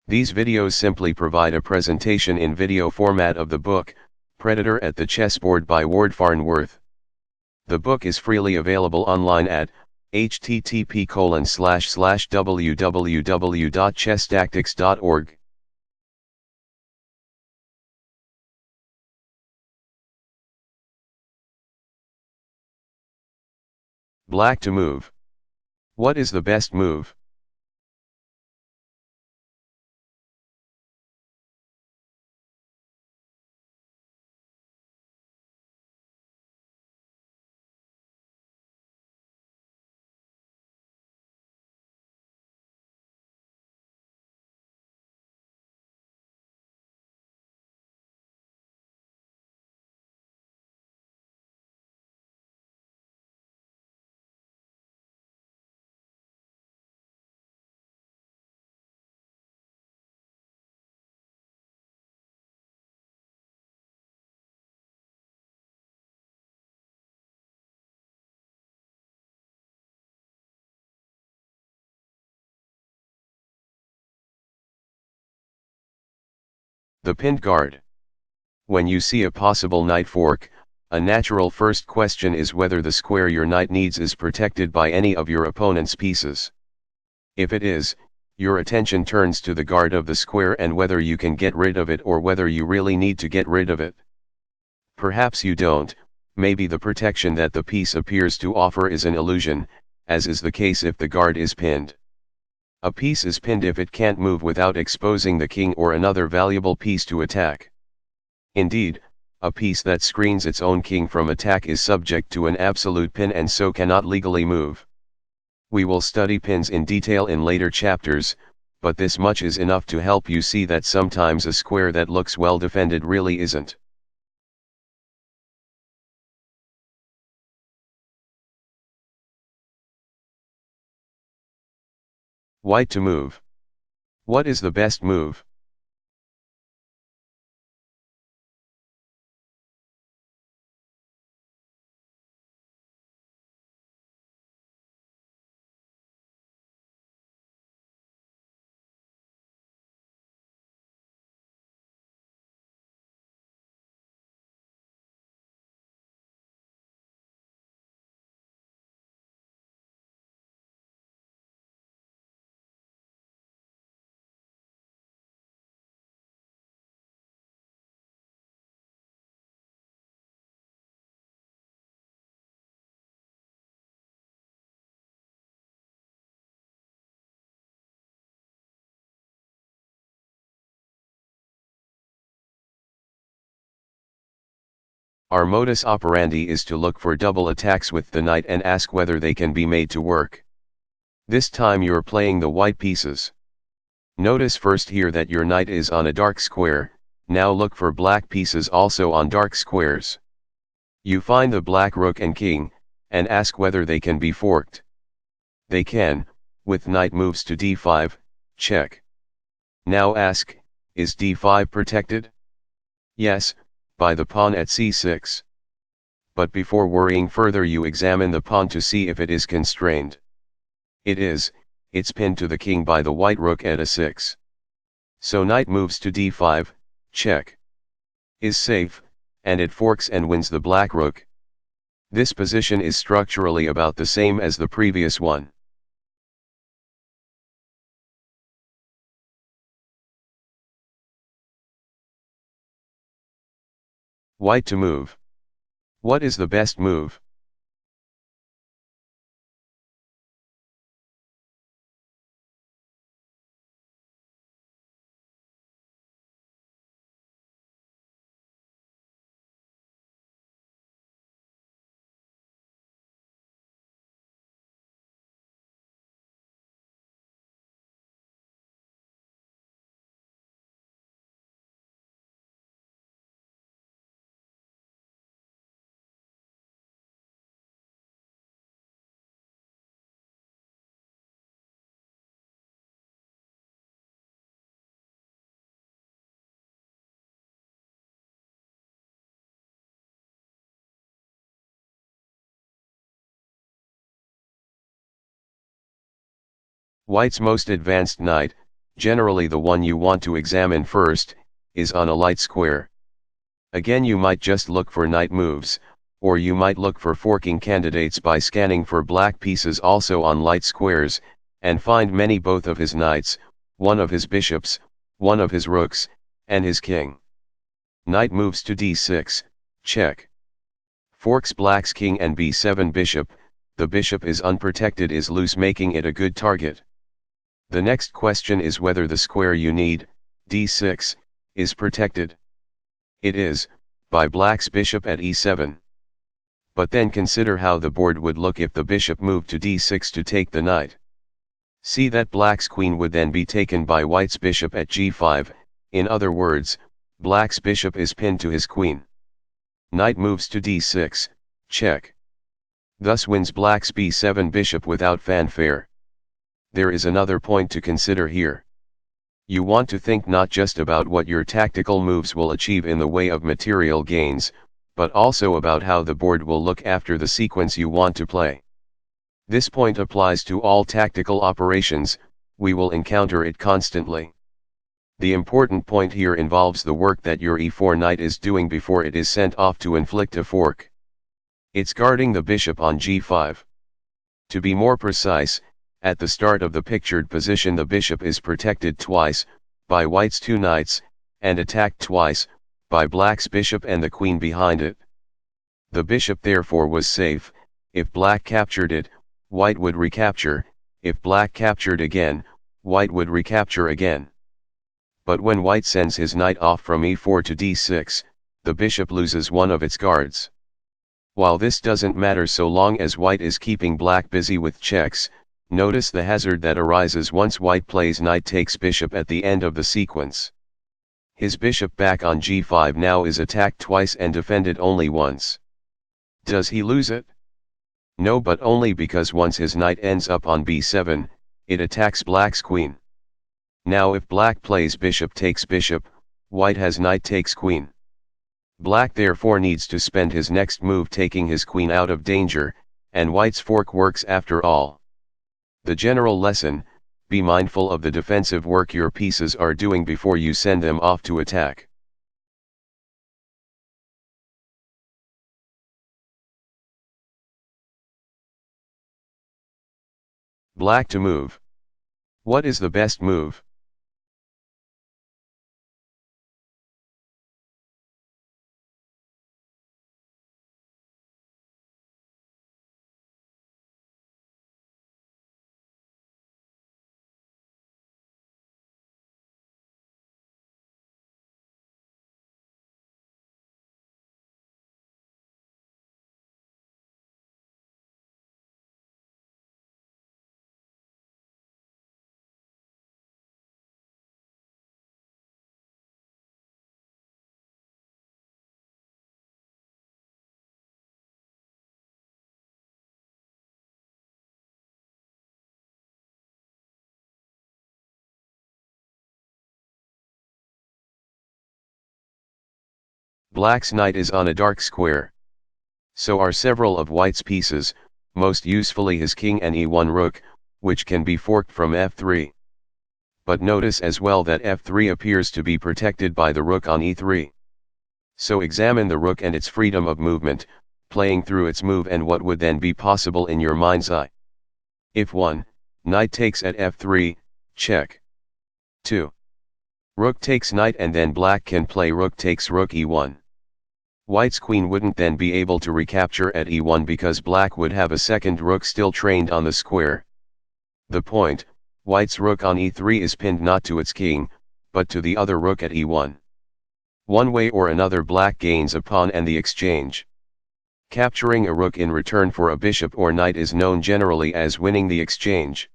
These videos simply provide a presentation in video format of the book, Predator at the Chessboard by Ward Farnworth. The book is freely available online at http://www.chesstactics.org. Black to move. What is the best move? The pinned guard. When you see a possible knight fork, a natural first question is whether the square your knight needs is protected by any of your opponent's pieces. If it is, your attention turns to the guard of the square and whether you can get rid of it or whether you really need to get rid of it. Perhaps you don't, maybe the protection that the piece appears to offer is an illusion, as is the case if the guard is pinned. A piece is pinned if it can't move without exposing the king or another valuable piece to attack. Indeed, a piece that screens its own king from attack is subject to an absolute pin and so cannot legally move. We will study pins in detail in later chapters, but this much is enough to help you see that sometimes a square that looks well defended really isn't. White to move. What is the best move? Our modus operandi is to look for double attacks with the knight and ask whether they can be made to work. This time you're playing the white pieces. Notice first here that your knight is on a dark square, now look for black pieces also on dark squares. You find the black rook and king, and ask whether they can be forked. They can, with knight moves to d5, check. Now ask, is d5 protected? Yes, by the pawn at c6. But before worrying further you examine the pawn to see if it is constrained. It is, it's pinned to the king by the white rook at a6. So knight moves to d5, check. Is safe, and it forks and wins the black rook. This position is structurally about the same as the previous one. White to move. What is the best move? White's most advanced knight, generally the one you want to examine first, is on a light square. Again, you might just look for knight moves, or you might look for forking candidates by scanning for black pieces also on light squares, and find many, both of his knights, one of his bishops, one of his rooks, and his king. Knight moves to d6, check. Forks black's king and b7 bishop, the bishop is unprotected, is loose, making it a good target. The next question is whether the square you need, d6, is protected. It is, by black's bishop at e7. But then consider how the board would look if the bishop moved to d6 to take the knight. See that black's queen would then be taken by white's bishop at g5, in other words, black's bishop is pinned to his queen. Knight moves to d6, check. Thus wins black's b7 bishop without fanfare. There is another point to consider here. You want to think not just about what your tactical moves will achieve in the way of material gains, but also about how the board will look after the sequence you want to play. This point applies to all tactical operations, we will encounter it constantly. The important point here involves the work that your e4 knight is doing before it is sent off to inflict a fork. It's guarding the bishop on g5. To be more precise, at the start of the pictured position the bishop is protected twice, by white's two knights, and attacked twice, by black's bishop and the queen behind it. The bishop therefore was safe. If black captured it, white would recapture, if black captured again, white would recapture again. But when white sends his knight off from e4 to d6, the bishop loses one of its guards. While this doesn't matter so long as white is keeping black busy with checks, notice the hazard that arises once white plays knight takes bishop at the end of the sequence. His bishop back on g5 now is attacked twice and defended only once. Does he lose it? No, but only because once his knight ends up on b7, it attacks black's queen. Now if black plays bishop takes bishop, white has knight takes queen. Black therefore needs to spend his next move taking his queen out of danger, and white's fork works after all. The general lesson: be mindful of the defensive work your pieces are doing before you send them off to attack. Black to move. What is the best move? Black's knight is on a dark square. So are several of white's pieces, most usefully his king and e1 rook, which can be forked from f3. But notice as well that f3 appears to be protected by the rook on e3. So examine the rook and its freedom of movement, playing through its move and what would then be possible in your mind's eye. If 1, knight takes at f3, check. 2. Rook takes knight and then black can play rook takes rook e1. White's queen wouldn't then be able to recapture at e1 because black would have a second rook still trained on the square. The point: white's rook on e3 is pinned not to its king, but to the other rook at e1. One way or another black gains a pawn and the exchange. Capturing a rook in return for a bishop or knight is known generally as winning the exchange.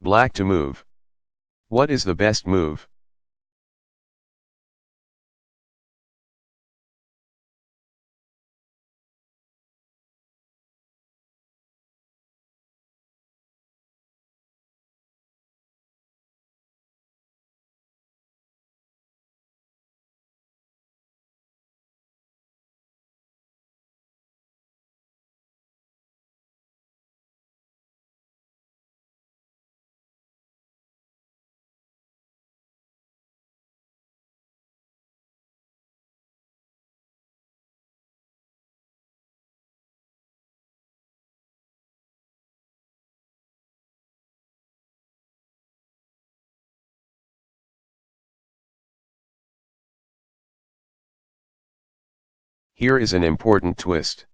Black to move. What is the best move? Here is an important twist.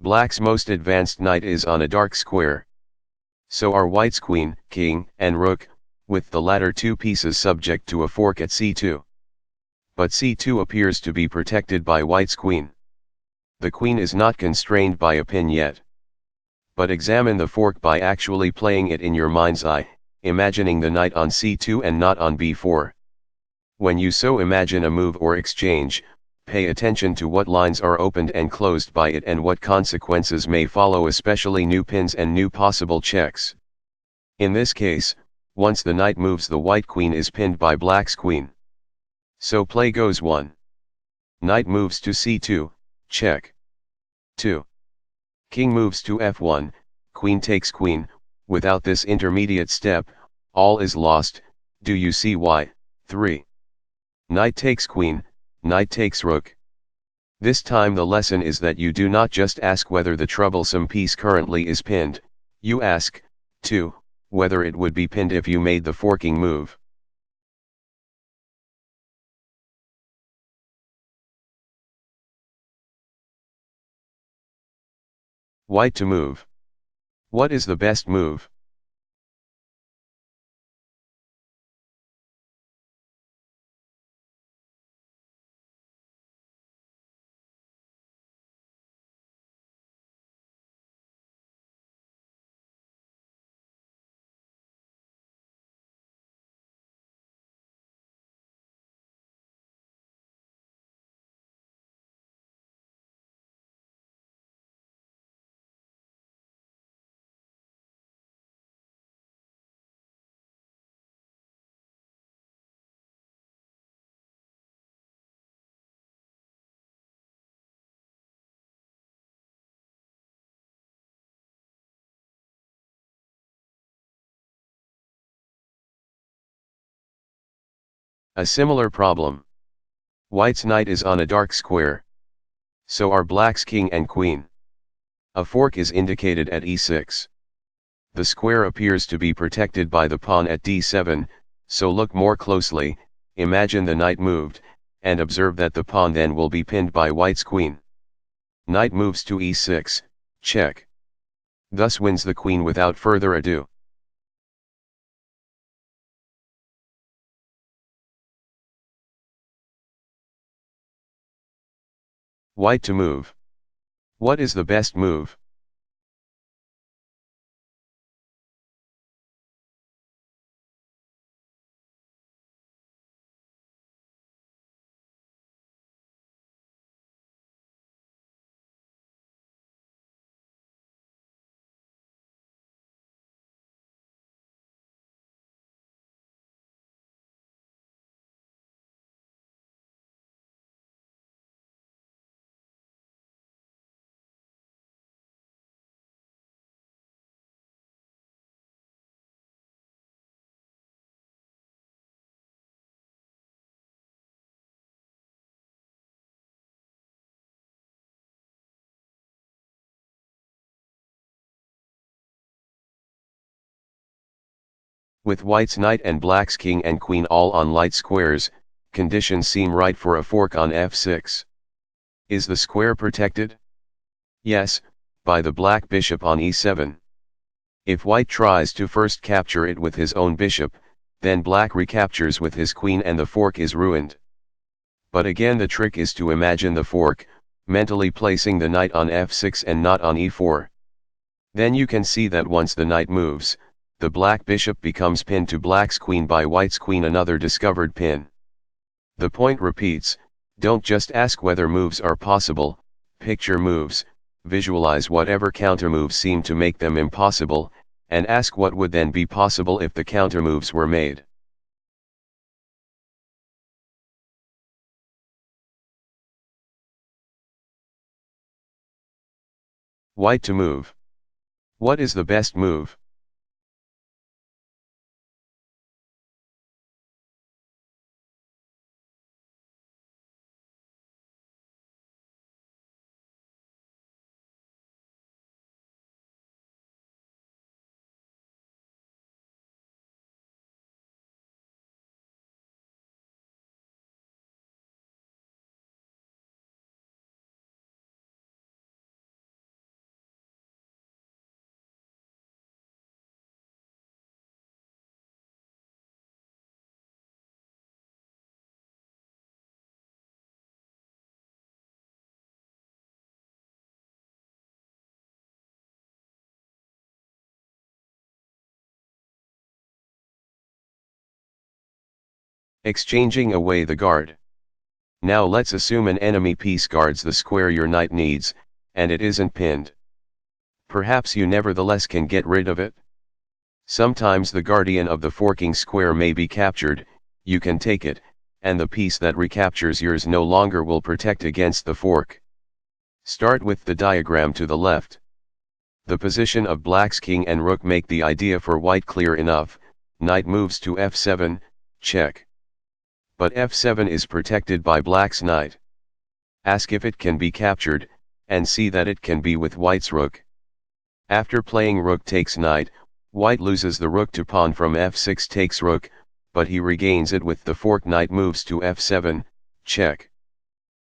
Black's most advanced knight is on a dark square. So are white's queen, king, and rook, with the latter two pieces subject to a fork at c2. But c2 appears to be protected by white's queen. The queen is not constrained by a pin yet. But examine the fork by actually playing it in your mind's eye, imagining the knight on c2 and not on b4. When you so imagine a move or exchange, pay attention to what lines are opened and closed by it and what consequences may follow, especially new pins and new possible checks. In this case, once the knight moves, the white queen is pinned by black's queen. So play goes 1. Knight moves to c2, check. 2. King moves to f1, queen takes queen. Without this intermediate step, all is lost. Do you see why? 3. Knight takes queen, knight takes rook. This time the lesson is that you do not just ask whether the troublesome piece currently is pinned, you ask, too, whether it would be pinned if you made the forking move. White to move. What is the best move? A similar problem. White's knight is on a dark square. So are black's king and queen. A fork is indicated at e6. The square appears to be protected by the pawn at d7, so look more closely, imagine the knight moved, and observe that the pawn then will be pinned by white's queen. Knight moves to e6, check. Thus wins the queen without further ado. White to move. What is the best move? With white's knight and black's king and queen all on light squares, conditions seem right for a fork on f6. Is the square protected? Yes, by the black bishop on e7. If white tries to first capture it with his own bishop, then black recaptures with his queen and the fork is ruined. But again the trick is to imagine the fork, mentally placing the knight on f6 and not on e4. Then you can see that once the knight moves, the black bishop becomes pinned to black's queen by white's queen, another discovered pin. The point repeats, don't just ask whether moves are possible, picture moves, visualize whatever countermoves seem to make them impossible, and ask what would then be possible if the countermoves were made. White to move. What is the best move? Exchanging away the guard. Now let's assume an enemy piece guards the square your knight needs, and it isn't pinned. Perhaps you nevertheless can get rid of it? Sometimes the guardian of the forking square may be captured, you can take it, and the piece that recaptures yours no longer will protect against the fork. Start with the diagram to the left. The position of black's king and rook make the idea for white clear enough. Knight moves to f7, check. But f7 is protected by black's knight. Ask if it can be captured, and see that it can be with white's rook. After playing rook takes knight, white loses the rook to pawn from f6 takes rook, but he regains it with the fork. Knight moves to f7, check.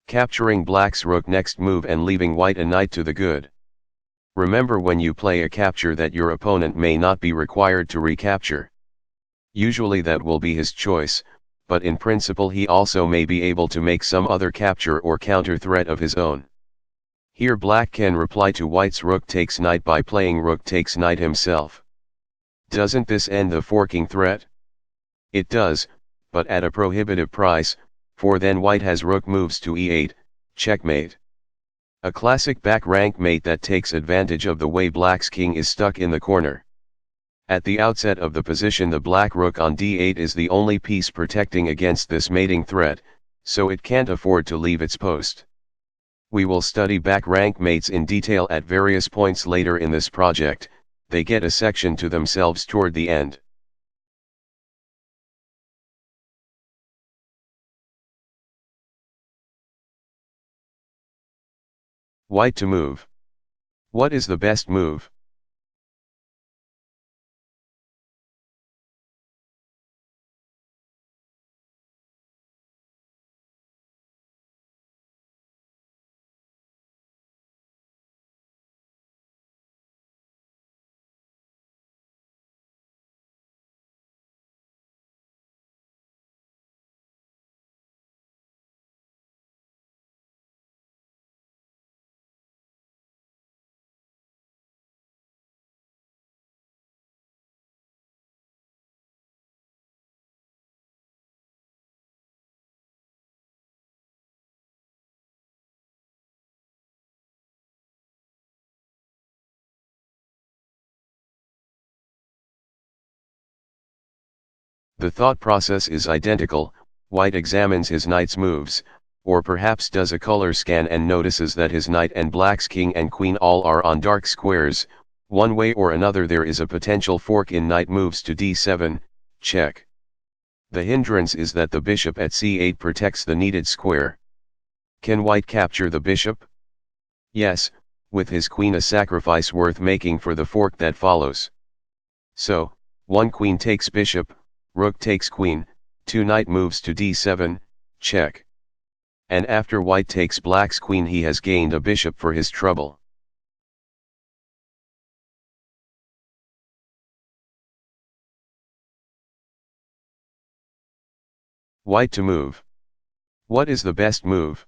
Capturing black's rook next move and leaving white a knight to the good. Remember when you play a capture that your opponent may not be required to recapture. Usually that will be his choice, but in principle he also may be able to make some other capture or counter threat of his own. Here black can reply to white's rook takes knight by playing rook takes knight himself. Doesn't this end the forking threat? It does, but at a prohibitive price, for then white has rook moves to e8, checkmate. A classic back rank mate that takes advantage of the way black's king is stuck in the corner. At the outset of the position the black rook on d8 is the only piece protecting against this mating threat, so it can't afford to leave its post. We will study back rank mates in detail at various points later in this project, they get a section to themselves toward the end. White to move. What is the best move? The thought process is identical. White examines his knight's moves, or perhaps does a color scan and notices that his knight and black's king and queen all are on dark squares. One way or another there is a potential fork in knight moves to d7, check. The hindrance is that the bishop at c8 protects the needed square. Can white capture the bishop? Yes, with his queen a sacrifice worth making for the fork that follows. So, 1 queen takes bishop, rook takes queen, 2 knight moves to d7, check. And after white takes black's queen he has gained a bishop for his trouble. White to move. What is the best move?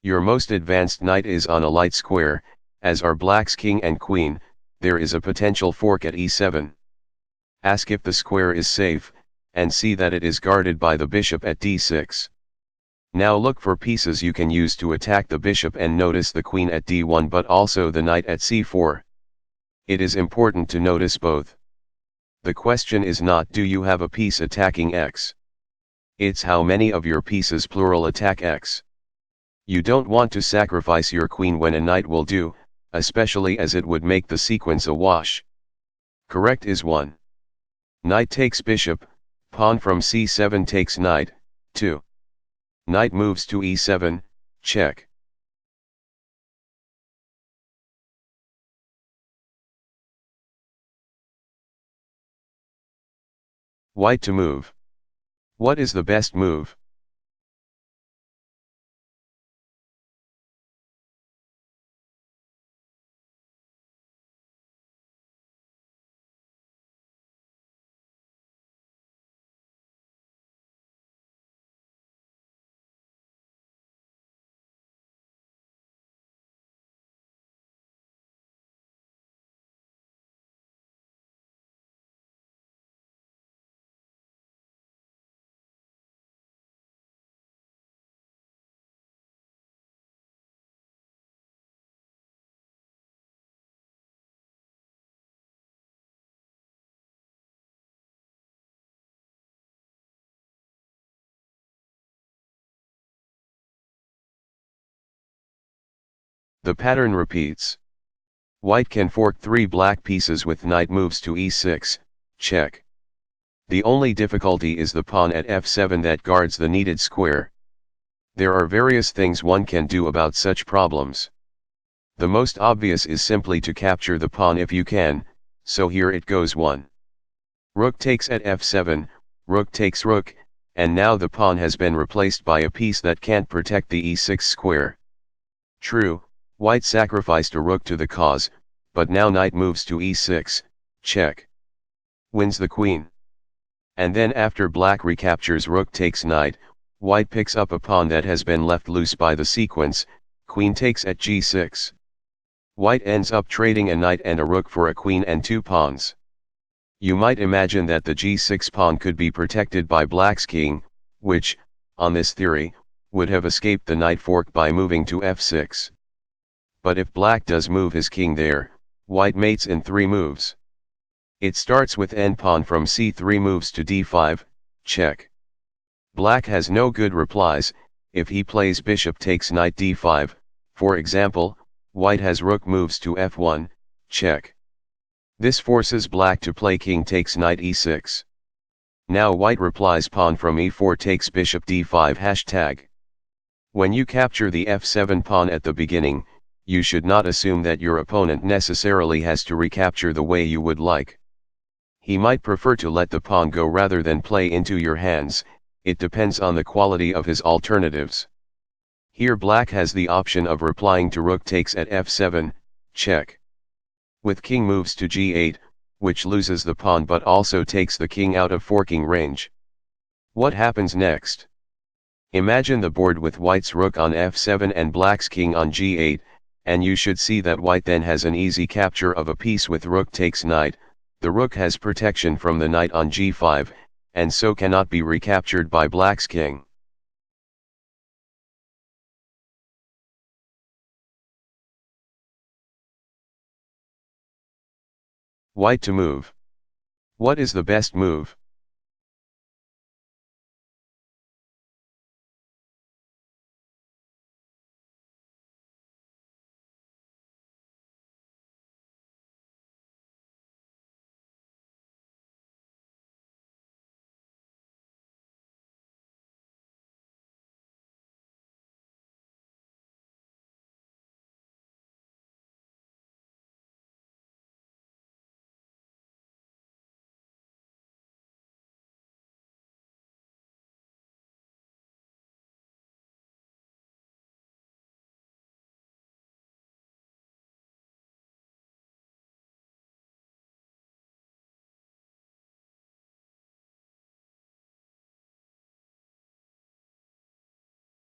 Your most advanced knight is on a light square, as are black's king and queen. There is a potential fork at e7. Ask if the square is safe, and see that it is guarded by the bishop at d6. Now look for pieces you can use to attack the bishop and notice the queen at d1 but also the knight at c4. It is important to notice both. The question is not do you have a piece attacking x. It's how many of your pieces plural attack x. You don't want to sacrifice your queen when a knight will do, especially as it would make the sequence a wash. Correct is 1. Knight takes bishop, pawn from c7 takes knight, 2. Knight moves to e7, check. White to move. What is the best move? The pattern repeats. White can fork 3 black pieces with knight moves to e6, check. The only difficulty is the pawn at f7 that guards the needed square. There are various things one can do about such problems. The most obvious is simply to capture the pawn if you can, so here it goes. 1. Rook takes at f7, rook takes rook, and now the pawn has been replaced by a piece that can't protect the e6 square. True, white sacrificed a rook to the cause, but now knight moves to e6, check. Wins the queen. And then after black recaptures rook takes knight, white picks up a pawn that has been left loose by the sequence, queen takes at g6. White ends up trading a knight and a rook for a queen and 2 pawns. You might imagine that the g6 pawn could be protected by black's king, which, on this theory, would have escaped the knight fork by moving to f6. But if black does move his king there, white mates in 3 moves. It starts with end pawn from c3 moves to d5, check. Black has no good replies. If he plays bishop takes knight d5, for example, white has rook moves to f1, check. This forces black to play king takes knight e6. Now white replies pawn from e4 takes bishop d5 hashtag. When you capture the f7 pawn at the beginning, you should not assume that your opponent necessarily has to recapture the way you would like. He might prefer to let the pawn go rather than play into your hands. It depends on the quality of his alternatives. Here black has the option of replying to rook takes at f7, check. With king moves to g8, which loses the pawn but also takes the king out of forking range. What happens next? Imagine the board with white's rook on f7 and black's king on g8, and you should see that white then has an easy capture of a piece with rook takes knight. The rook has protection from the knight on g5, and so cannot be recaptured by black's king. White to move. What is the best move?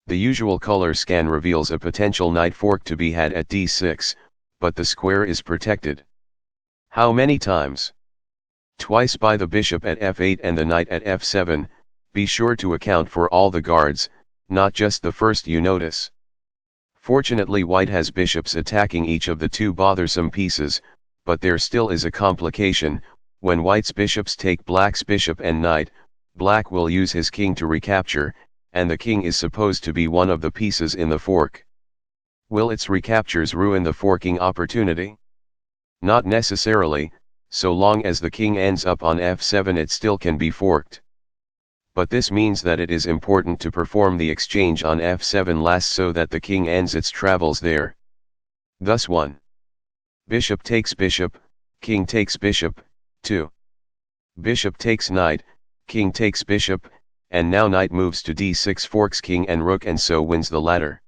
The usual color scan reveals a potential knight fork to be had at d6, but the square is protected. How many times? Twice by the bishop at f8 and the knight at f7. Be sure to account for all the guards, not just the first you notice. Fortunately white has bishops attacking each of the 2 bothersome pieces, but there still is a complication. When white's bishops take black's bishop and knight, black will use his king to recapture, and the king is supposed to be one of the pieces in the fork. Will its recaptures ruin the forking opportunity? Not necessarily, So long as the king ends up on f7 it still can be forked. But this means that it is important to perform the exchange on f7 last so that the king ends its travels there. Thus 1. Bishop takes bishop, king takes bishop, 2. Bishop takes knight, king takes bishop, and now knight moves to d6 forks king and rook and so wins the ladder.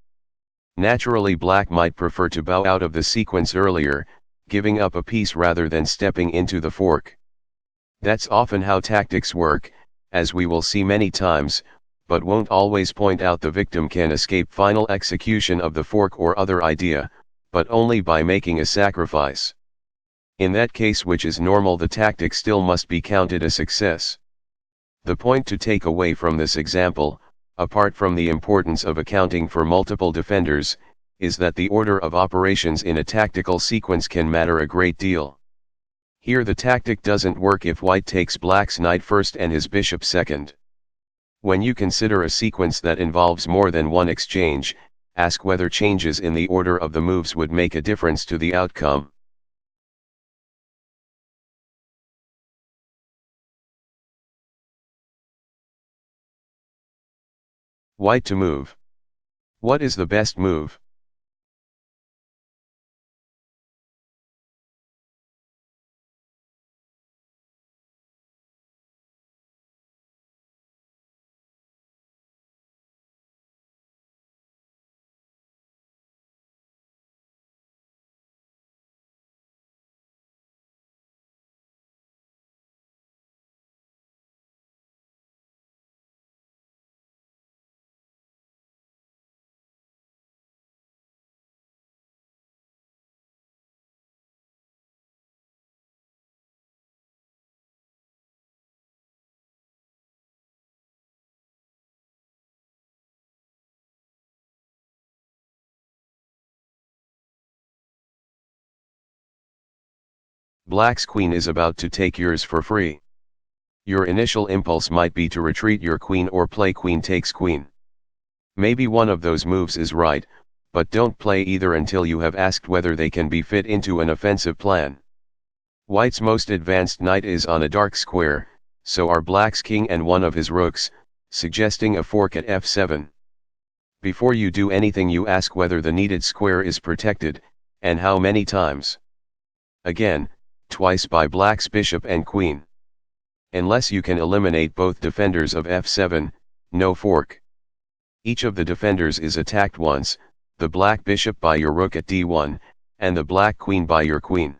Naturally black might prefer to bow out of the sequence earlier, giving up a piece rather than stepping into the fork. That's often how tactics work, as we will see many times, but won't always point out the victim can escape final execution of the fork or other idea, but only by making a sacrifice. In that case, which is normal, the tactic still must be counted a success. The point to take away from this example, apart from the importance of accounting for multiple defenders, is that the order of operations in a tactical sequence can matter a great deal. Here the tactic doesn't work if white takes black's knight first and his bishop second. When you consider a sequence that involves more than one exchange, ask whether changes in the order of the moves would make a difference to the outcome. White to move. What is the best move? Black's queen is about to take yours for free. Your initial impulse might be to retreat your queen or play queen takes queen. Maybe one of those moves is right, but don't play either until you have asked whether they can be fit into an offensive plan. White's most advanced knight is on a dark square, so are black's king and one of his rooks, suggesting a fork at f7. Before you do anything you ask whether the needed square is protected, and how many times. Again, twice by black's bishop and queen. Unless you can eliminate both defenders of f7, no fork. Each of the defenders is attacked once, the black bishop by your rook at d1, and the black queen by your queen.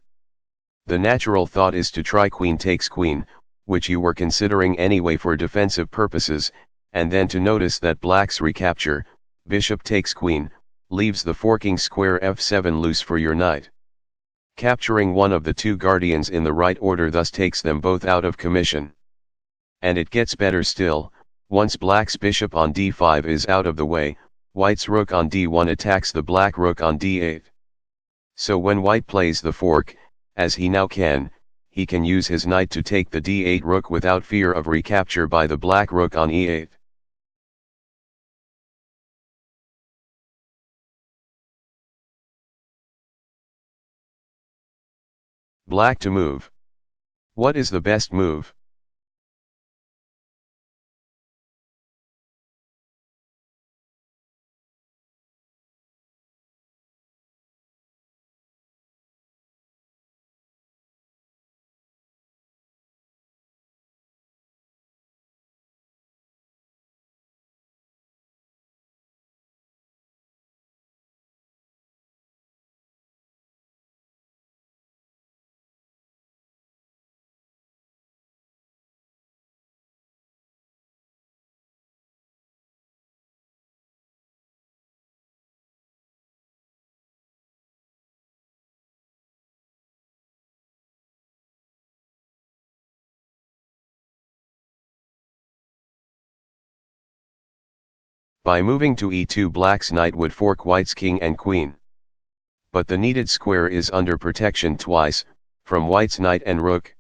The natural thought is to try queen takes queen, which you were considering anyway for defensive purposes, and then to notice that black's recapture, bishop takes queen, leaves the forking square f7 loose for your knight. Capturing one of the two guardians in the right order thus takes them both out of commission. And it gets better still, once black's bishop on d5 is out of the way, white's rook on d1 attacks the black rook on d8. So when white plays the fork, as he now can, he can use his knight to take the d8 rook without fear of recapture by the black rook on e8. Black to move. What is the best move? By moving to e2 black's knight would fork white's king and queen. But the needed square is under protection twice, from white's knight and rook.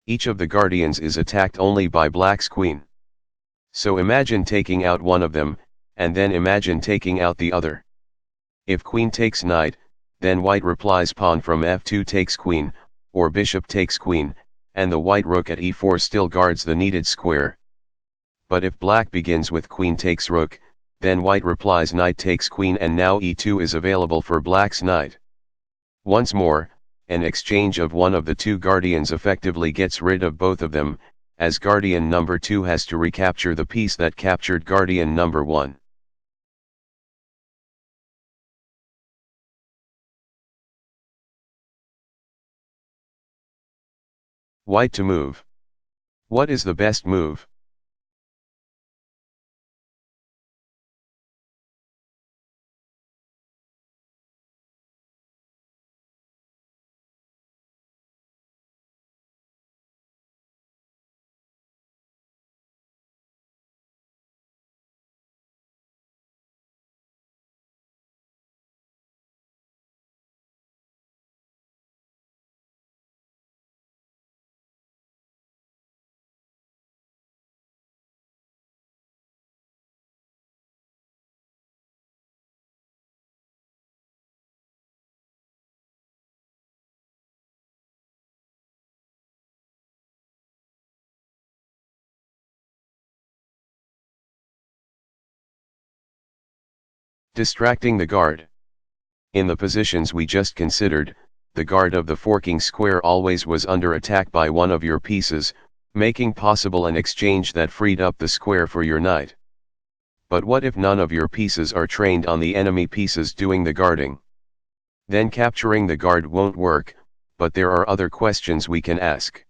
Each of the guardians is attacked only by black's queen. So imagine taking out one of them, and then imagine taking out the other. If queen takes knight, then white replies pawn from f2 takes queen, or bishop takes queen, and the white rook at e4 still guards the needed square. But if black begins with queen takes rook, then white replies knight takes queen, and now e2 is available for black's knight. Once more, an exchange of one of the two guardians effectively gets rid of both of them, as guardian number 2 has to recapture the piece that captured guardian number 1. White to move. What is the best move? Distracting the guard. In the positions we just considered, the guard of the forking square always was under attack by one of your pieces, making possible an exchange that freed up the square for your knight. But what if none of your pieces are trained on the enemy pieces doing the guarding? Then capturing the guard won't work, but there are other questions we can ask.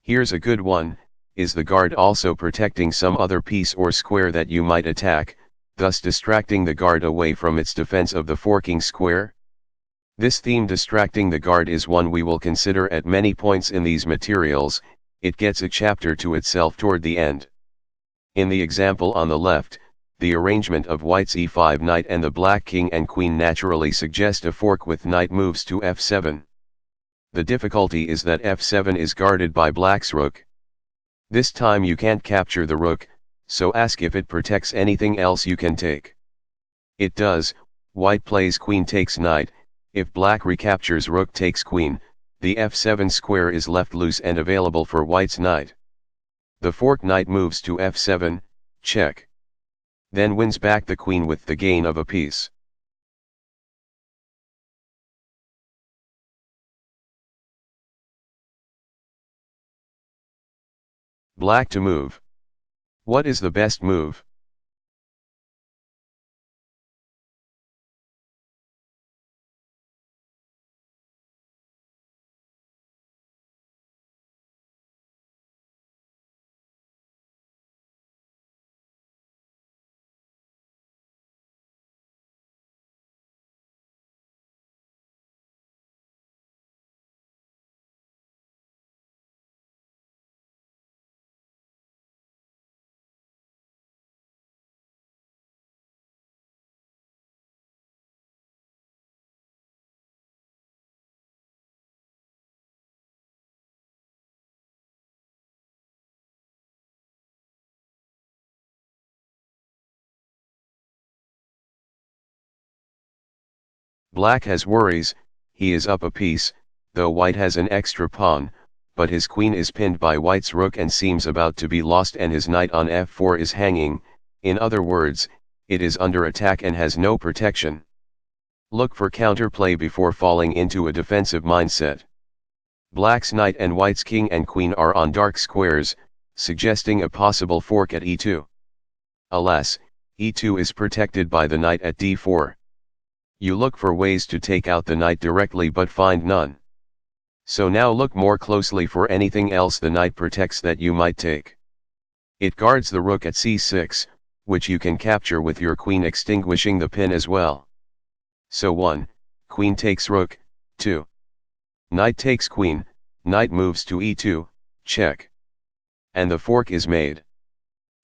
Here's a good one: is the guard also protecting some other piece or square that you might attack, thus distracting the guard away from its defense of the forking square? This theme, distracting the guard, is one we will consider at many points in these materials. It gets a chapter to itself toward the end. In the example on the left, the arrangement of white's e5 knight and the black king and queen naturally suggest a fork with knight moves to f7. The difficulty is that f7 is guarded by black's rook. This time you can't capture the rook, so ask if it protects anything else you can take. It does. White plays queen takes knight. If black recaptures rook takes queen, the f7 square is left loose and available for white's knight. The fork knight moves to f7, check. Then wins back the queen with the gain of a piece. Black to move. What is the best move? Black has worries. He is up a piece, though white has an extra pawn, but his queen is pinned by white's rook and seems about to be lost, and his knight on f4 is hanging. In other words, it is under attack and has no protection. Look for counterplay before falling into a defensive mindset. Black's knight and white's king and queen are on dark squares, suggesting a possible fork at e2. Alas, e2 is protected by the knight at d4. You look for ways to take out the knight directly but find none. So now look more closely for anything else the knight protects that you might take. It guards the rook at c6, which you can capture with your queen extinguishing the pin as well. So 1, queen takes rook, 2. Knight takes queen, knight moves to e2, check. And the fork is made.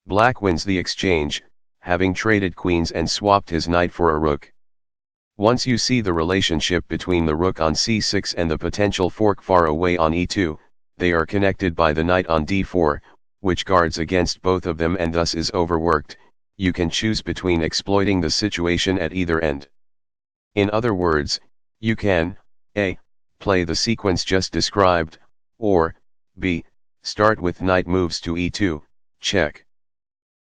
Black wins the exchange, having traded queens and swapped his knight for a rook. Once you see the relationship between the rook on c6 and the potential fork far away on e2, they are connected by the knight on d4, which guards against both of them and thus is overworked. You can choose between exploiting the situation at either end. In other words, you can, a. play the sequence just described, or, b, start with knight moves to e2, check.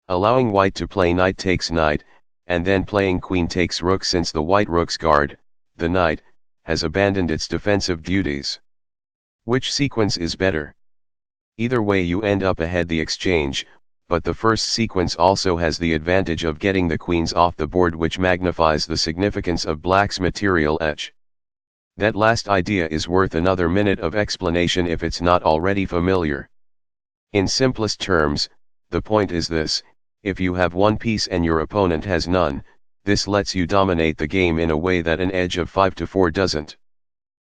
Allowing white to play knight takes knight, and then playing queen takes rook since the white rook's guard, the knight, has abandoned its defensive duties. Which sequence is better? Either way you end up ahead the exchange, but the first sequence also has the advantage of getting the queens off the board, which magnifies the significance of black's material edge. That last idea is worth another minute of explanation if it's not already familiar. In simplest terms, the point is this: if you have one piece and your opponent has none, this lets you dominate the game in a way that an edge of 5 to 4 doesn't.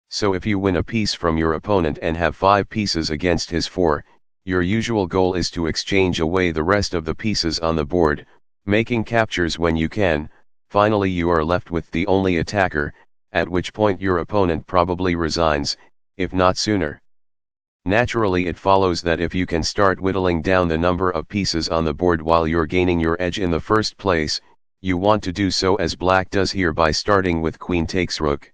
So if you win a piece from your opponent and have 5 pieces against his 4, your usual goal is to exchange away the rest of the pieces on the board, making captures when you can. Finally you are left with the only attacker, at which point your opponent probably resigns, if not sooner. Naturally it follows that if you can start whittling down the number of pieces on the board while you're gaining your edge in the first place, you want to do so as black does here by starting with queen takes rook.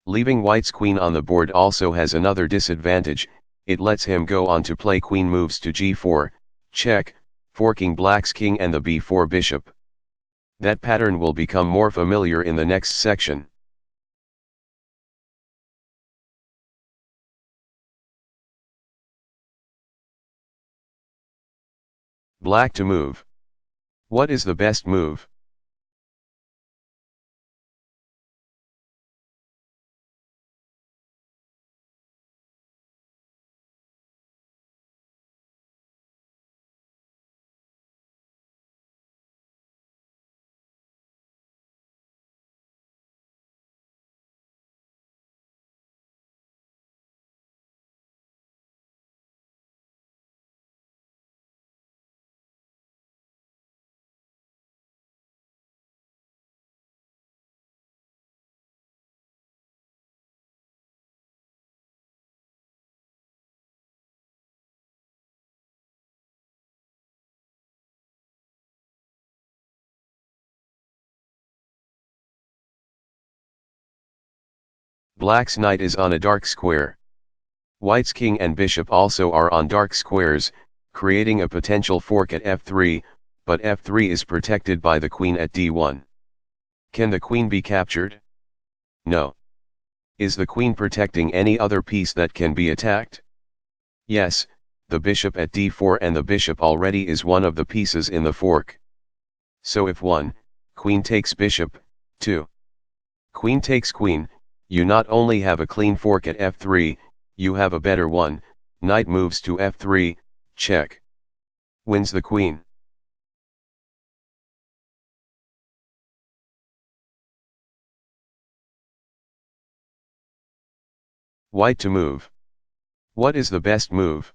Leaving white's queen on the board also has another disadvantage: it lets him go on to play queen moves to g4, check, forking black's king and the b4 bishop. That pattern will become more familiar in the next section. Black to move. What is the best move? Black's knight is on a dark square. White's king and bishop also are on dark squares, creating a potential fork at f3, but f3 is protected by the queen at d1. Can the queen be captured? No. Is the queen protecting any other piece that can be attacked? Yes, the bishop at d4, and the bishop already is one of the pieces in the fork. So if 1, queen takes bishop, 2, queen takes queen, you not only have a clean fork at f3, you have a better one: knight moves to f3, check. Wins the queen. White to move. What is the best move?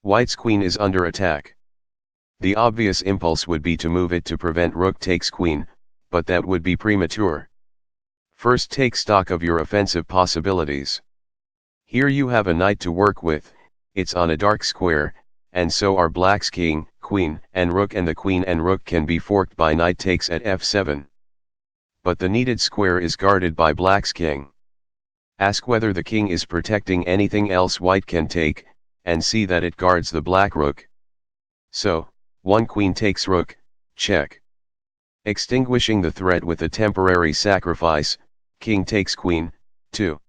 White's queen is under attack. The obvious impulse would be to move it to prevent rook takes queen, but that would be premature. First take stock of your offensive possibilities. Here you have a knight to work with, it's on a dark square, and so are black's king, queen, and rook, and the queen and rook can be forked by knight takes at f7. But the needed square is guarded by black's king. Ask whether the king is protecting anything else white can take, and see that it guards the black rook. So, 1 queen takes rook, check. Extinguishing the threat with a temporary sacrifice, king takes queen, 2.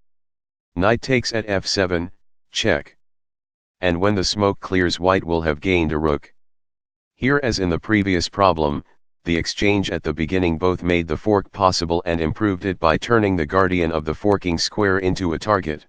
Knight takes at f7, check. And when the smoke clears, white will have gained a rook. Here, as in the previous problem, the exchange at the beginning both made the fork possible and improved it by turning the guardian of the forking square into a target.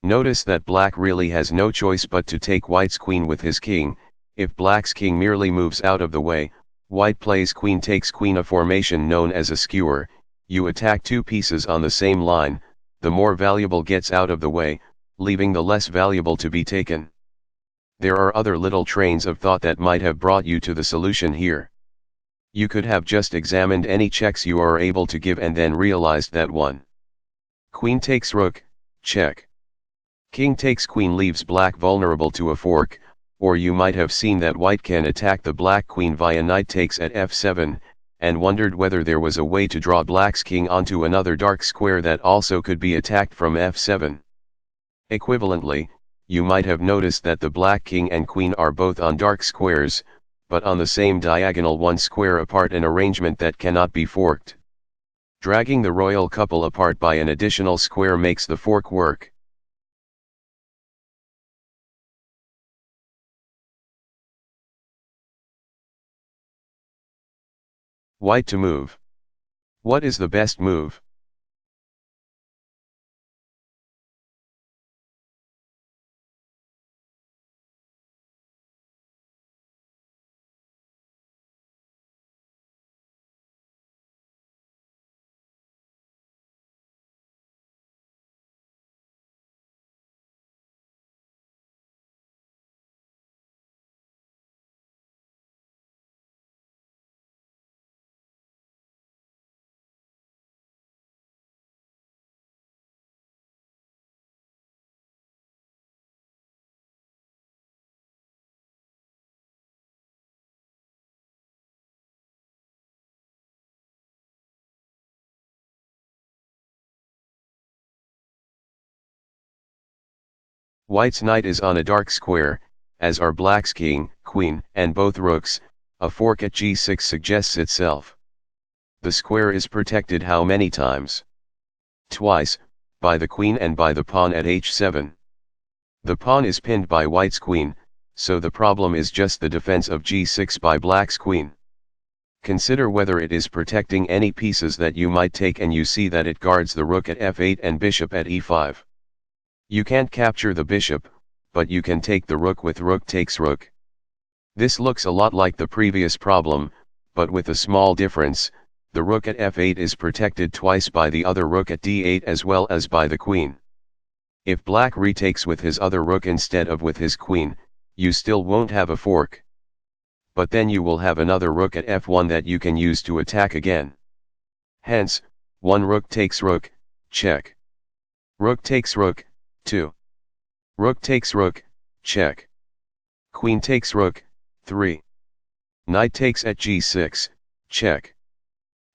Notice that black really has no choice but to take white's queen with his king. If black's king merely moves out of the way, white plays queen takes queen, a formation known as a skewer. You attack two pieces on the same line, the more valuable gets out of the way, leaving the less valuable to be taken. There are other little trains of thought that might have brought you to the solution here. You could have just examined any checks you are able to give and then realized that 1. Queen takes rook, check. King takes queen leaves black vulnerable to a fork, or you might have seen that white can attack the black queen via knight takes at f7, and wondered whether there was a way to draw black's king onto another dark square that also could be attacked from f7. Equivalently, you might have noticed that the black king and queen are both on dark squares, but on the same diagonal, one square apart, an arrangement that cannot be forked. Dragging the royal couple apart by an additional square makes the fork work. White to move. What is the best move? White's knight is on a dark square, as are black's king, queen, and both rooks. A fork at g6 suggests itself. The square is protected how many times? Twice, by the queen and by the pawn at h7. The pawn is pinned by white's queen, so the problem is just the defense of g6 by black's queen. Consider whether it is protecting any pieces that you might take, and you see that it guards the rook at f8 and bishop at e5. You can't capture the bishop, but you can take the rook with rook takes rook. This looks a lot like the previous problem, but with a small difference. The rook at f8 is protected twice by the other rook at d8 as well as by the queen. If black retakes with his other rook instead of with his queen, you still won't have a fork. But then you will have another rook at f1 that you can use to attack again. Hence, 1 rook takes rook, check. Rook takes rook, 2. Rook takes rook, check. Queen takes rook, 3. Knight takes at g6, check.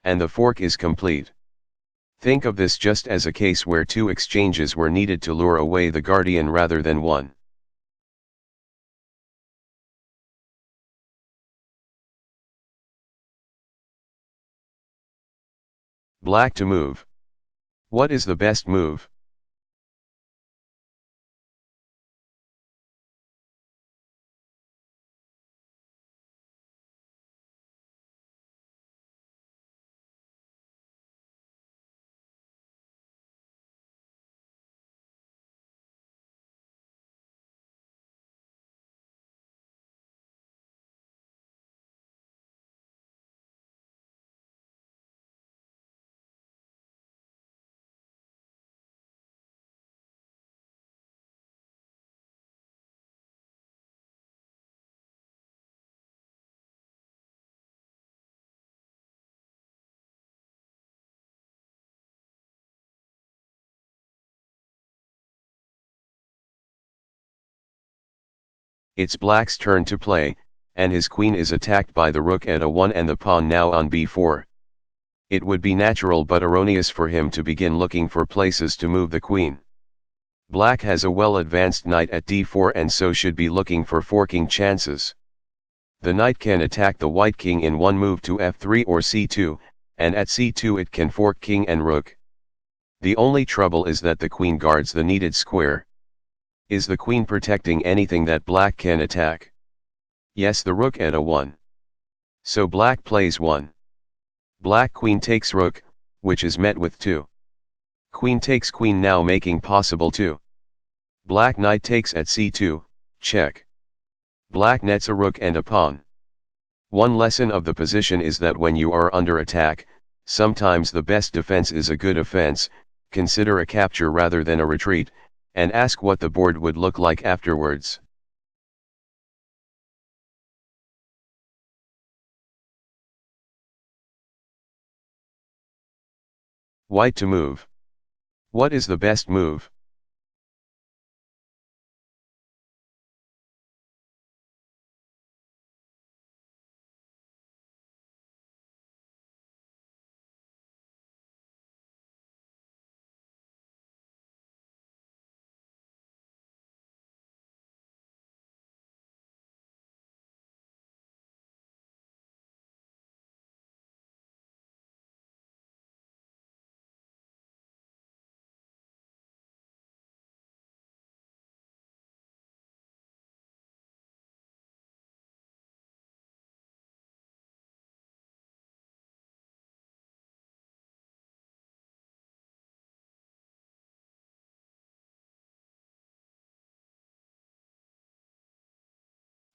And the fork is complete. Think of this just as a case where 2 exchanges were needed to lure away the guardian rather than 1. Black to move. What is the best move? It's black's turn to play, and his queen is attacked by the rook at a1 and the pawn now on b4. It would be natural but erroneous for him to begin looking for places to move the queen. Black has a well-advanced knight at d4 and so should be looking for forking chances. The knight can attack the white king in one move to f3 or c2, and at c2 it can fork king and rook. The only trouble is that the queen guards the needed square. Is the queen protecting anything that black can attack? Yes, the rook at a1. So black plays 1. Black queen takes rook, which is met with 2. Queen takes queen, now making possible 2. Black knight takes at c2, check. Black nets a rook and a pawn. One lesson of the position is that when you are under attack, sometimes the best defense is a good offense. Consider a capture rather than a retreat, and ask what the board would look like afterwards. White to move. What is the best move?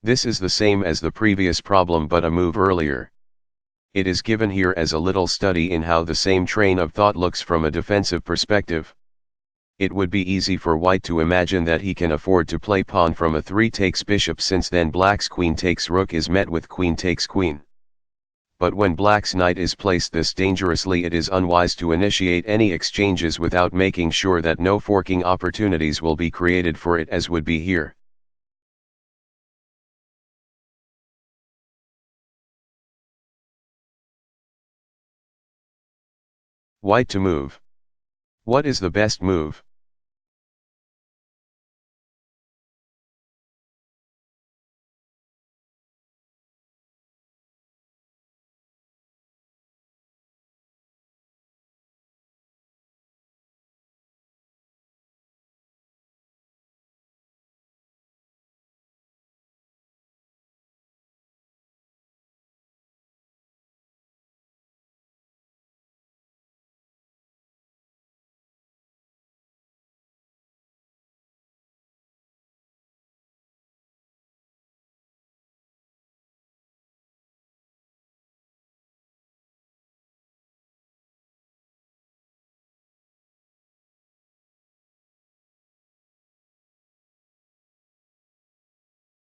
This is the same as the previous problem but a move earlier. It is given here as a little study in how the same train of thought looks from a defensive perspective. It would be easy for white to imagine that he can afford to play pawn from a 3 takes bishop, since then black's queen takes rook is met with queen takes queen. But when black's knight is placed this dangerously, it is unwise to initiate any exchanges without making sure that no forking opportunities will be created for it, as would be here. White to move. What is the best move?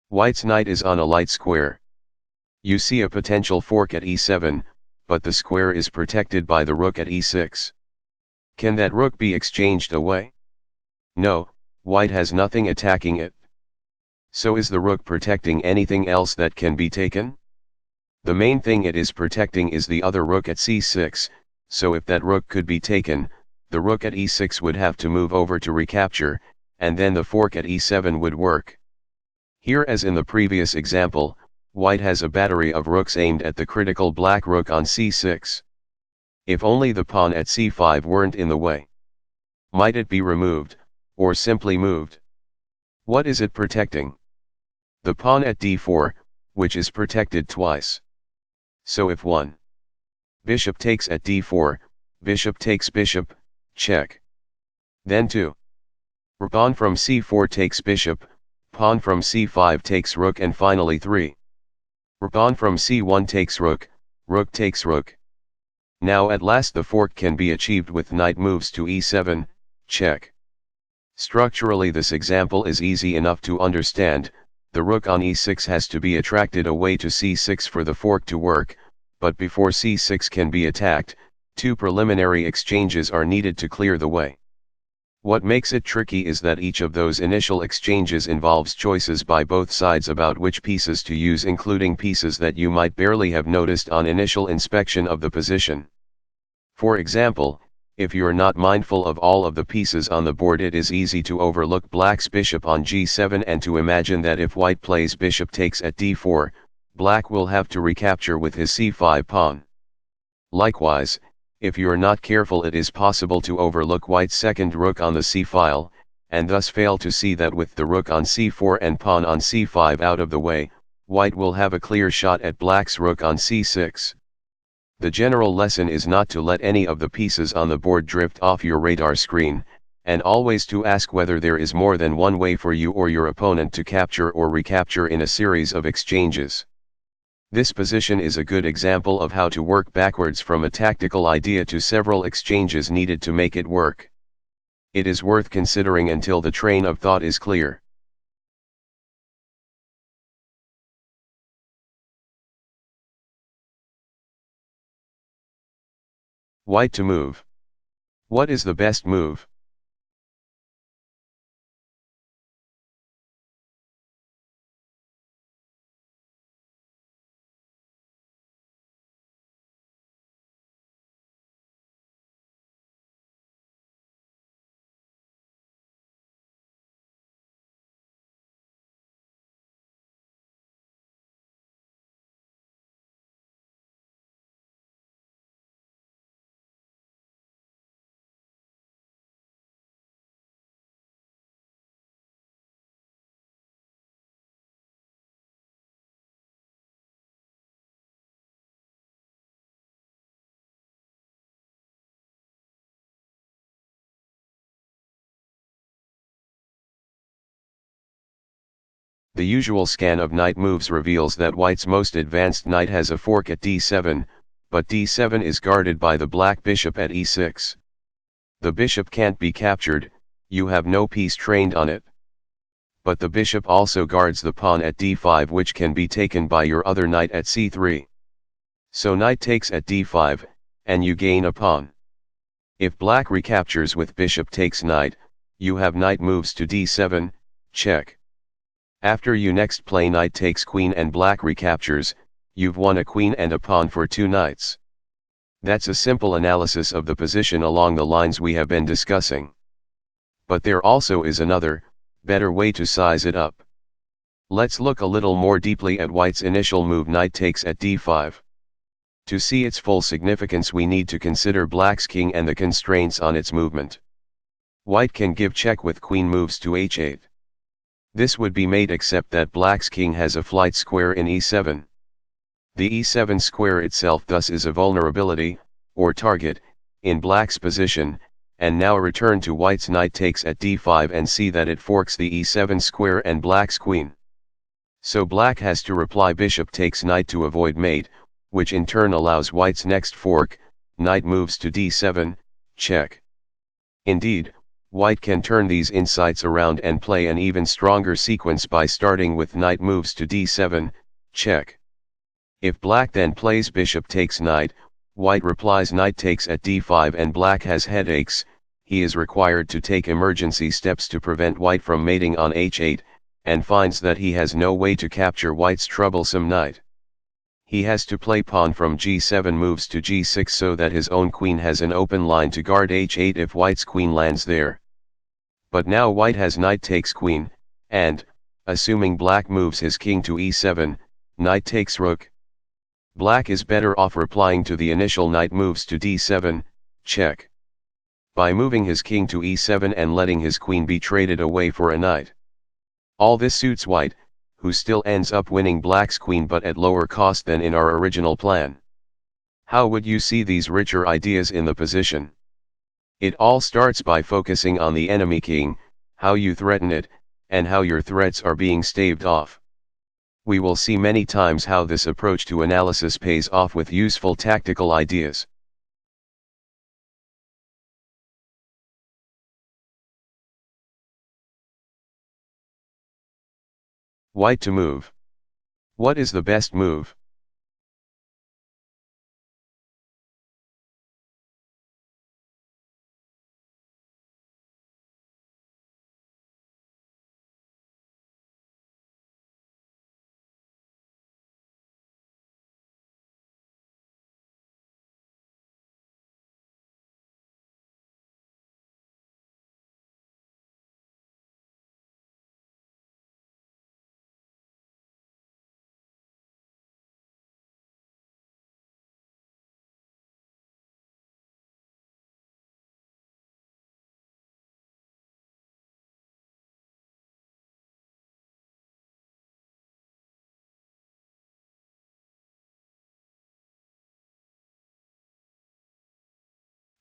White's knight is on a light square. You see a potential fork at e7, but the square is protected by the rook at e6. Can that rook be exchanged away? No, white has nothing attacking it. So is the rook protecting anything else that can be taken? The main thing it is protecting is the other rook at c6, so if that rook could be taken, the rook at e6 would have to move over to recapture, and then the fork at e7 would work. Here, as in the previous example, white has a battery of rooks aimed at the critical black rook on c6. If only the pawn at c5 weren't in the way. Might it be removed, or simply moved? What is it protecting? The pawn at d4, which is protected twice. So if 1. Bishop takes at d4, bishop takes bishop, check. Then 2. Pawn from c4 takes bishop, pawn from c5 takes rook, and finally 3. Pawn from c1 takes rook, rook takes rook. Now at last the fork can be achieved with knight moves to e7, check. Structurally this example is easy enough to understand. The rook on e6 has to be attracted away to c6 for the fork to work, but before c6 can be attacked, 2 preliminary exchanges are needed to clear the way. What makes it tricky is that each of those initial exchanges involves choices by both sides about which pieces to use, including pieces that you might barely have noticed on initial inspection of the position. For example, if you're not mindful of all of the pieces on the board, it is easy to overlook black's bishop on g7 and to imagine that if white plays bishop takes at d4, black will have to recapture with his c5 pawn. Likewise, if you're not careful, it is possible to overlook white's second rook on the c-file, and thus fail to see that with the rook on c4 and pawn on c5 out of the way, white will have a clear shot at black's rook on c6. The general lesson is not to let any of the pieces on the board drift off your radar screen, and always to ask whether there is more than one way for you or your opponent to capture or recapture in a series of exchanges. This position is a good example of how to work backwards from a tactical idea to several exchanges needed to make it work. It is worth considering until the train of thought is clear. White to move. What is the best move? The usual scan of knight moves reveals that white's most advanced knight has a fork at d7, but d7 is guarded by the black bishop at e6. The bishop can't be captured, you have no piece trained on it. But the bishop also guards the pawn at d5, which can be taken by your other knight at c3. So knight takes at d5, and you gain a pawn. If black recaptures with bishop takes knight, you have knight moves to d7, check. After you next play knight takes queen and black recaptures, you've won a queen and a pawn for two knights. That's a simple analysis of the position along the lines we have been discussing. But there also is another, better way to size it up. Let's look a little more deeply at white's initial move knight takes at d5. To see its full significance we need to consider black's king and the constraints on its movement. White can give check with queen moves to h8. This would be mate except that black's king has a flight square in e7. The e7 square itself thus is a vulnerability, or target, in black's position, and now return to white's knight takes at d5 and see that it forks the e7 square and black's queen. So black has to reply bishop takes knight to avoid mate, which in turn allows white's next fork, knight moves to d7, check. Indeed, white can turn these insights around and play an even stronger sequence by starting with knight moves to d7, check. If black then plays bishop takes knight, white replies knight takes at d5 and black has headaches, he is required to take emergency steps to prevent white from mating on h8, and finds that he has no way to capture white's troublesome knight. He has to play pawn from g7 moves to g6 so that his own queen has an open line to guard h8 if white's queen lands there. But now white has knight takes queen, and, assuming black moves his king to e7, knight takes rook. Black is better off replying to the initial knight moves to d7, check. By moving his king to e7 and letting his queen be traded away for a knight. All this suits white, who still ends up winning black's queen but at lower cost than in our original plan. How would you see these richer ideas in the position? It all starts by focusing on the enemy king, how you threaten it, and how your threats are being staved off. We will see many times how this approach to analysis pays off with useful tactical ideas. White to move. What is the best move?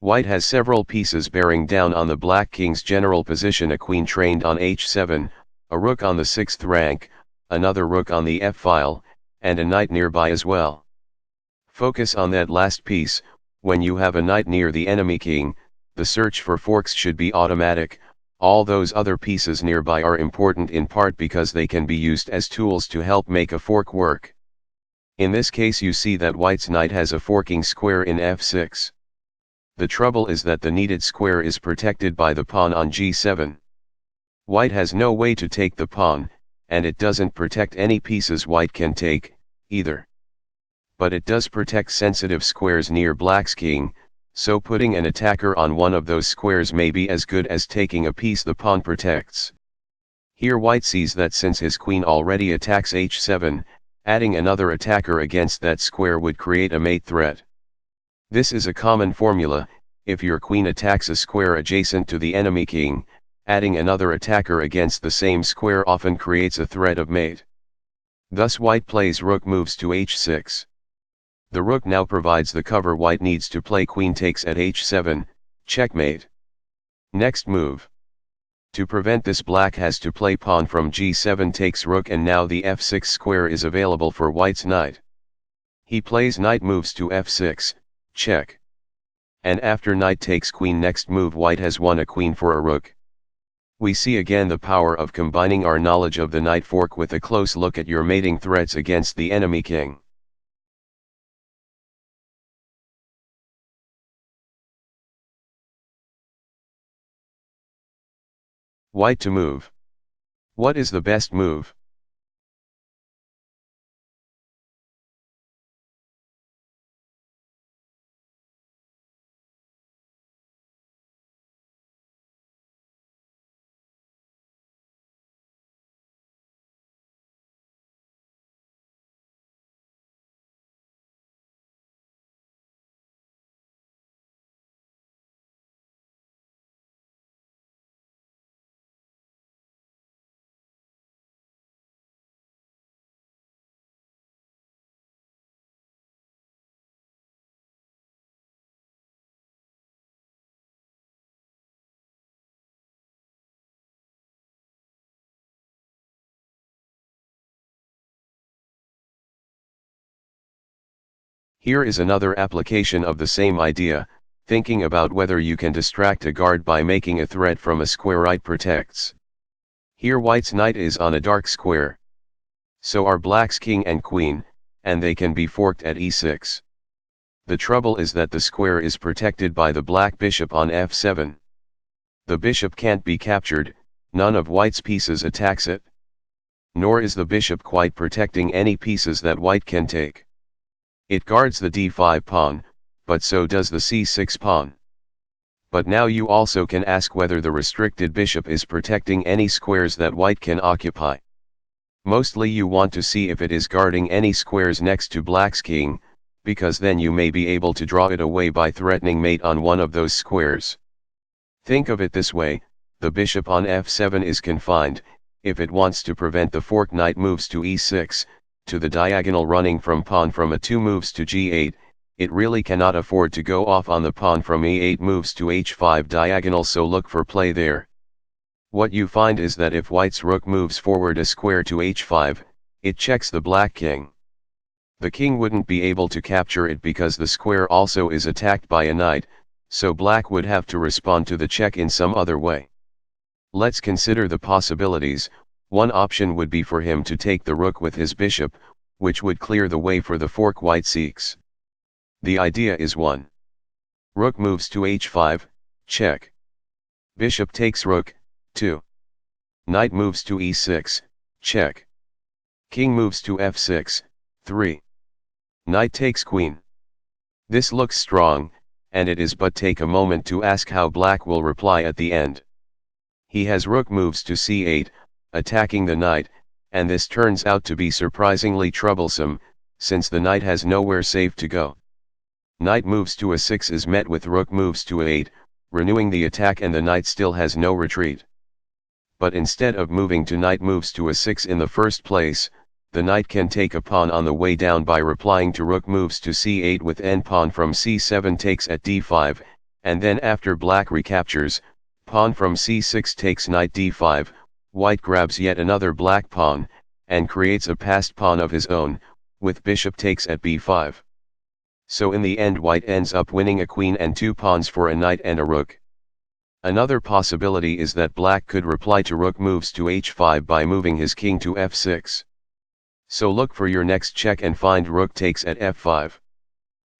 White has several pieces bearing down on the black king's general position: a queen trained on h7, a rook on the 6th rank, another rook on the f-file, and a knight nearby as well. Focus on that last piece. When you have a knight near the enemy king, the search for forks should be automatic. All those other pieces nearby are important in part because they can be used as tools to help make a fork work. In this case you see that White's knight has a forking square in f6. The trouble is that the needed square is protected by the pawn on g7. White has no way to take the pawn, and it doesn't protect any pieces White can take, either. But it does protect sensitive squares near Black's king, so putting an attacker on one of those squares may be as good as taking a piece the pawn protects. Here White sees that since his queen already attacks h7, adding another attacker against that square would create a mate threat. This is a common formula: if your queen attacks a square adjacent to the enemy king, adding another attacker against the same square often creates a threat of mate. Thus White plays rook moves to h6. The rook now provides the cover White needs to play queen takes at h7, checkmate. Next move. To prevent this, Black has to play pawn from g7 takes rook, and now the f6 square is available for White's knight. He plays knight moves to f6, check. And after knight takes queen, next move White has won a queen for a rook. We see again the power of combining our knowledge of the knight fork with a close look at your mating threats against the enemy king. White to move. What is the best move? Here is another application of the same idea, thinking about whether you can distract a guard by making a threat from a square White protects. Here White's knight is on a dark square. So are Black's king and queen, and they can be forked at e6. The trouble is that the square is protected by the black bishop on f7. The bishop can't be captured, none of White's pieces attacks it. Nor is the bishop quite protecting any pieces that White can take. It guards the d5 pawn, but so does the c6 pawn. But now you also can ask whether the restricted bishop is protecting any squares that White can occupy. Mostly you want to see if it is guarding any squares next to Black's king, because then you may be able to draw it away by threatening mate on one of those squares. Think of it this way: the bishop on f7 is confined. If it wants to prevent the fork knight moves to e6, to the diagonal running from pawn from a2 moves to g8, it really cannot afford to go off on the pawn from e8 moves to h5 diagonal, so look for play there. What you find is that if White's rook moves forward a square to h5, it checks the black king. The king wouldn't be able to capture it because the square also is attacked by a knight, so Black would have to respond to the check in some other way. Let's consider the possibilities. One option would be for him to take the rook with his bishop, which would clear the way for the fork White seeks. The idea is 1. Rook moves to h5, check. Bishop takes rook, 2. Knight moves to e6, check. King moves to f6, 3. Knight takes queen. This looks strong, and it is, but take a moment to ask how Black will reply at the end. He has rook moves to c8, attacking the knight, and this turns out to be surprisingly troublesome, since the knight has nowhere safe to go. Knight moves to a6 is met with rook moves to a8, renewing the attack, and the knight still has no retreat. But instead of moving to knight moves to a6 in the first place, the knight can take a pawn on the way down by replying to rook moves to c8 with n pawn from c7 takes at d5, and then after black recaptures, pawn from c6 takes knight d5, white grabs yet another black pawn, and creates a passed pawn of his own, with bishop takes at b5. So in the end white ends up winning a queen and two pawns for a knight and a rook. Another possibility is that black could reply to rook moves to h5 by moving his king to f6. So look for your next check and find rook takes at f5.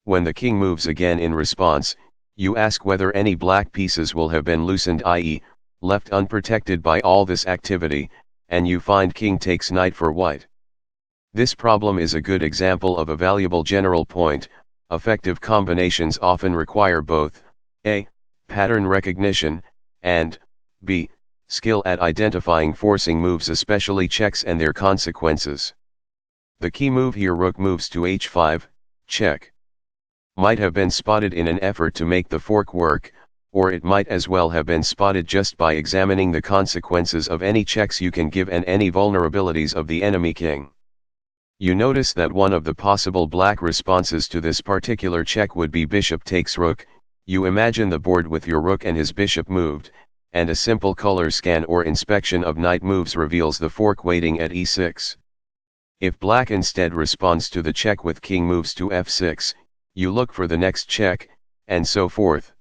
When the king moves again in response, you ask whether any black pieces will have been loosened, i.e., left unprotected by all this activity, and you find king takes knight for white. This problem is a good example of a valuable general point. Effective combinations often require both a. pattern recognition, and b. skill at identifying forcing moves, especially checks and their consequences. The key move here, rook moves to h5, check, might have been spotted in an effort to make the fork work, or it might as well have been spotted just by examining the consequences of any checks you can give and any vulnerabilities of the enemy king. You notice that one of the possible black responses to this particular check would be bishop takes rook. You imagine the board with your rook and his bishop moved, and a simple color scan or inspection of knight moves reveals the fork waiting at e6. If black instead responds to the check with king moves to f6, you look for the next check, and so forth.